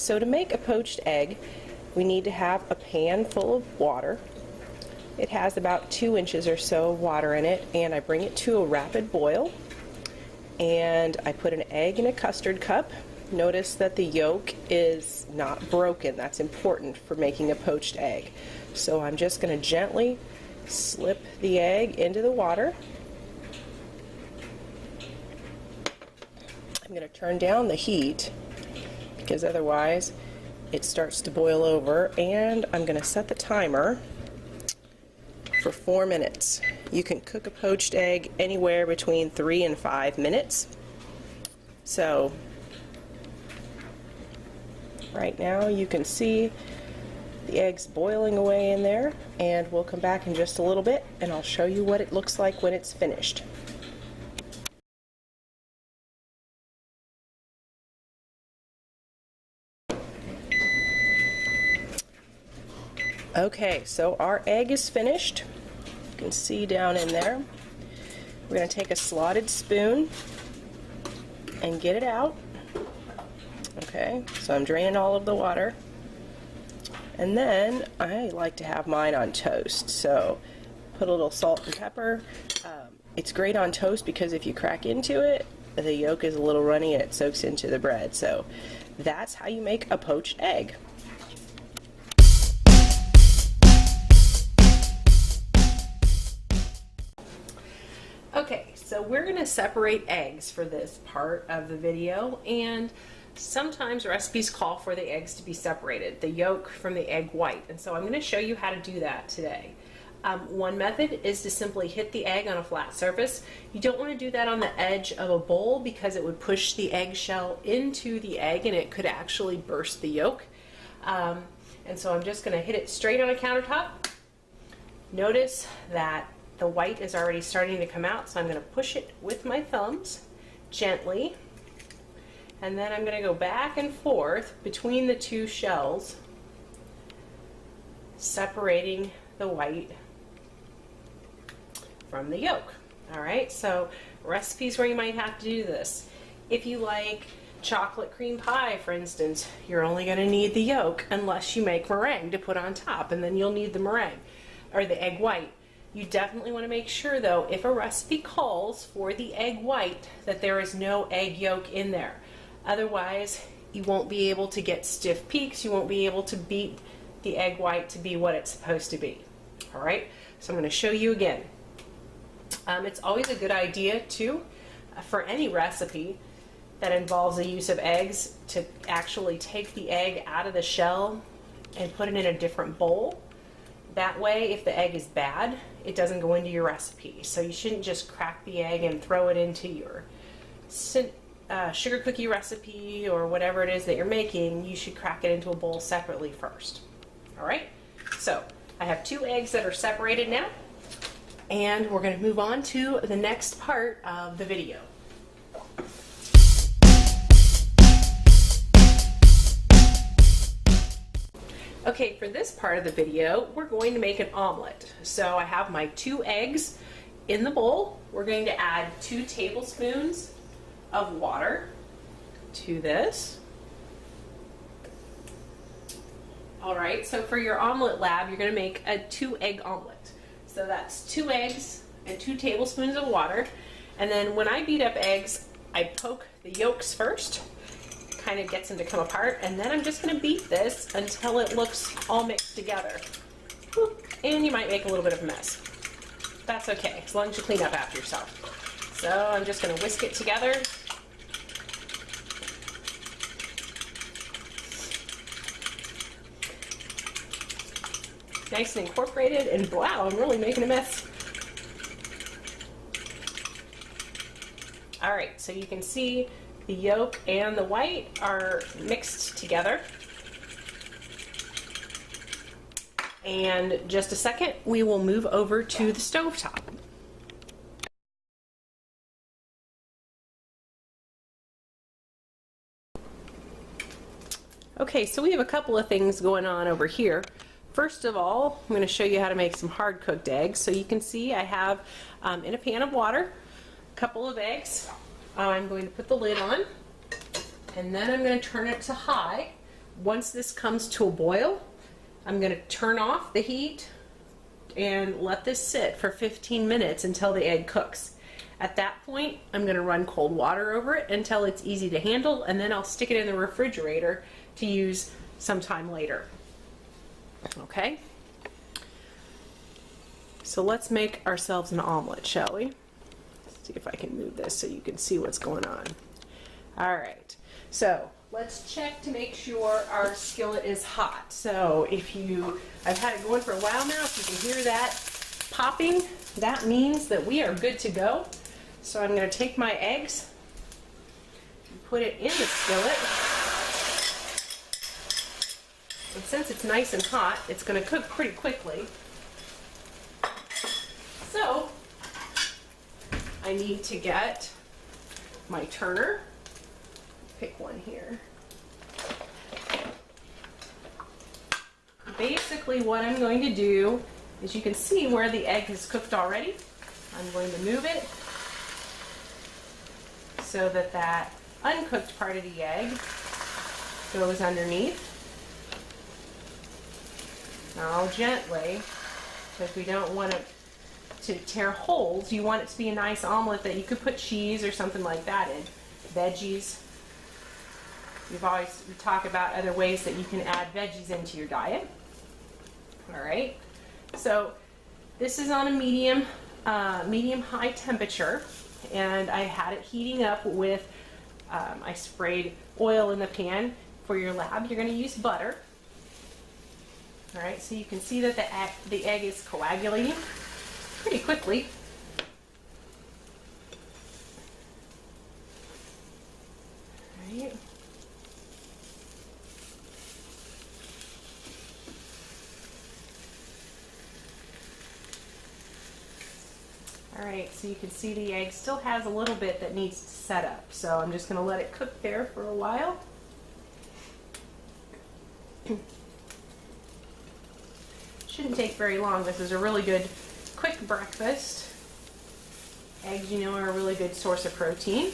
So to make a poached egg, we need to have a pan full of water. It has about 2 inches or so of water in it, and I bring it to a rapid boil, and I put an egg in a custard cup. Notice that the yolk is not broken. That's important for making a poached egg. So I'm just going to gently slip the egg into the water. I'm going to turn down the heat because otherwise it starts to boil over, and I'm going to set the timer for 4 minutes. You can cook a poached egg anywhere between 3 and 5 minutes. So right now you can see the eggs boiling away in there, and we'll come back in just a little bit and I'll show you what it looks like when it's finished. Okay, so our egg is finished. You can see down in there. We're going to take a slotted spoon and get it out. Okay, so I'm draining all of the water. And then I like to have mine on toast. So put a little salt and pepper. It's great on toast because if you crack into it, the yolk is a little runny and it soaks into the bread. So that's how you make a poached egg. Okay, so we're going to separate eggs for this part of the video, and sometimes recipes call for the eggs to be separated, the yolk from the egg white, and so I'm going to show you how to do that today. One method is to simply hit the egg on a flat surface. You don't want to do that on the edge of a bowl because it would push the eggshell into the egg and it could actually burst the yolk. And so I'm just going to hit it straight on a countertop. Notice that the white is already starting to come out, so I'm going to push it with my thumbs gently, and then I'm going to go back and forth between the two shells, separating the white from the yolk. Alright, so recipes where you might have to do this. If you like chocolate cream pie, for instance, you're only going to need the yolk unless you make meringue to put on top, and then you'll need the meringue, or the egg white. You definitely want to make sure, though, if a recipe calls for the egg white, that there is no egg yolk in there. Otherwise, you won't be able to get stiff peaks. You won't be able to beat the egg white to be what it's supposed to be. All right, so I'm going to show you again. It's always a good idea, too, for any recipe that involves the use of eggs, to actually take the egg out of the shell and put it in a different bowl. That way, if the egg is bad, it doesn't go into your recipe. So you shouldn't just crack the egg and throw it into your sugar cookie recipe or whatever it is that you're making. You should crack it into a bowl separately first. All right, so I have 2 eggs that are separated now, and we're going to move on to the next part of the video. Okay, for this part of the video, we're going to make an omelet. So I have my 2 eggs in the bowl. We're going to add 2 tablespoons of water to this. All right, so for your omelet lab, you're going to make a 2-egg omelet. So that's 2 eggs and 2 tablespoons of water. And then when I beat up eggs, I poke the yolks first. Kind of gets them to come apart, and then I'm just going to beat this until it looks all mixed together. And you might make a little bit of a mess. That's okay, as long as you clean up after yourself. So I'm just going to whisk it together. Nice and incorporated, and wow, I'm really making a mess. All right, so you can see the yolk and the white are mixed together. And just a second, we will move over to the stovetop. Okay, so we have a couple of things going on over here. First of all, I'm going to show you how to make some hard-cooked eggs. So you can see I have in a pan of water a couple of eggs. I'm going to put the lid on, and then I'm going to turn it to high Once this comes to a boil, I'm going to turn off the heat and let this sit for 15 minutes until the egg cooks. At that point, I'm going to run cold water over it until it's easy to handle, and then I'll stick it in the refrigerator to use sometime later. Okay? So let's make ourselves an omelet, shall we? Let's see if I can move this so you can see what's going on. All right, so let's check to make sure our skillet is hot. So I've had it going for a while now, if you can hear that popping, that means that we are good to go. So I'm going to take my eggs and put it in the skillet. And since it's nice and hot, it's going to cook pretty quickly. So I need to get my turner. Pick one here. Basically what I'm going to do is, you can see where the egg has cooked already. I'm going to move it so that that uncooked part of the egg goes underneath. Now gently, because we don't want it to tear holes. You want it to be a nice omelet that you could put cheese or something like that in. Veggies. We talk about other ways that you can add veggies into your diet. All right. So this is on a medium high temperature, and I had it heating up with, I sprayed oil in the pan. For your lab, you're going to use butter. All right, so you can see that the egg is coagulating pretty quickly. All right. All right, so you can see the egg still has a little bit that needs to set up. So I'm just going to let it cook there for a while. Shouldn't take very long. This is a really good quick breakfast. Eggs, you know, are a really good source of protein.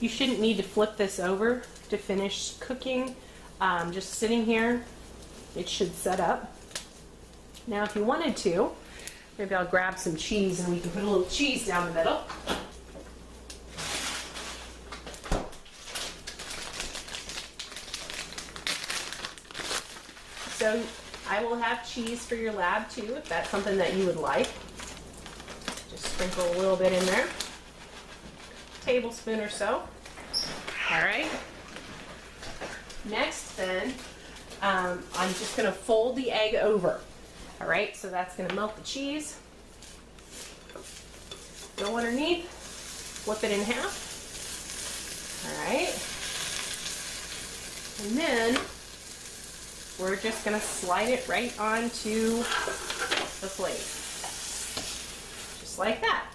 You shouldn't need to flip this over to finish cooking. Just sitting here, it should set up. Now if you wanted to, maybe I'll grab some cheese and we can put a little cheese down the middle. So I will have cheese for your lab too, if that's something that you would like. Just sprinkle a little bit in there. Tablespoon or so. All right. Next then, I'm just going to fold the egg over. All right, so that's going to melt the cheese. Go underneath, flip it in half. All right. And then we're just going to slide it right onto the plate. Just like that.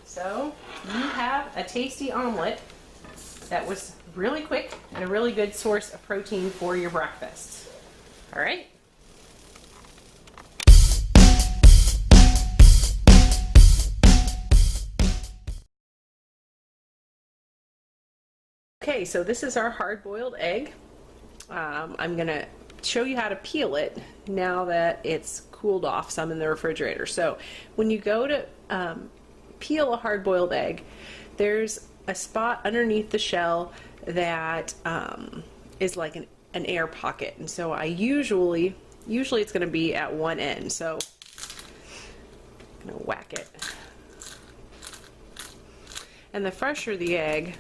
So you have a tasty omelet that was really quick and a really good source of protein for your breakfast. All right. Okay, so this is our hard-boiled egg. I'm going to show you how to peel it now that it's cooled off some in the refrigerator. So when you go to peel a hard-boiled egg, there's a spot underneath the shell that is like an air pocket, and so I usually it's going to be at one end, so I'm going to whack it. And the fresher the egg,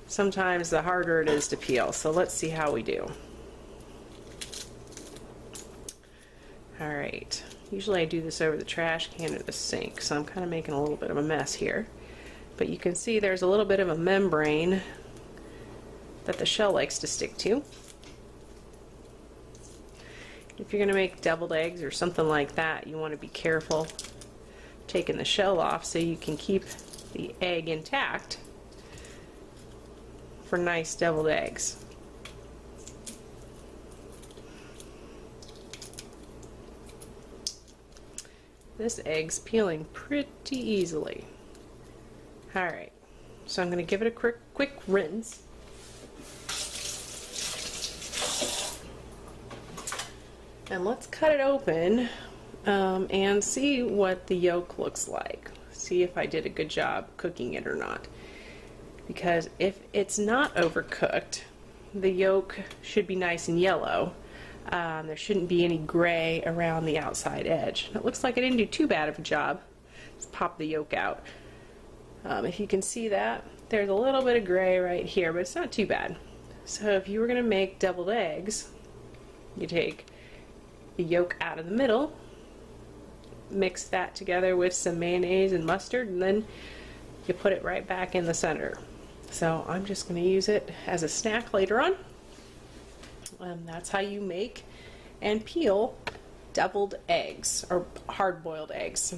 sometimes the harder it is to peel. So let's see how we do. All right, usually I do this over the trash can or the sink, so I'm kind of making a little bit of a mess here. But you can see there's a little bit of a membrane that the shell likes to stick to. If you're going to make deviled eggs or something like that, you want to be careful taking the shell off so you can keep the egg intact for nice deviled eggs. This egg's peeling pretty easily. All right, so I'm going to give it a quick rinse. And let's cut it open and see what the yolk looks like. See if I did a good job cooking it or not. Because if it's not overcooked, the yolk should be nice and yellow. There shouldn't be any gray around the outside edge. It looks like I didn't do too bad of a job. Let's pop the yolk out. If you can see that, there's a little bit of gray right here, but it's not too bad. So if you were going to make deviled eggs, you take the yolk out of the middle, mix that together with some mayonnaise and mustard, and then you put it right back in the center. So I'm just going to use it as a snack later on. That's how you make and peel deviled eggs, or hard-boiled eggs.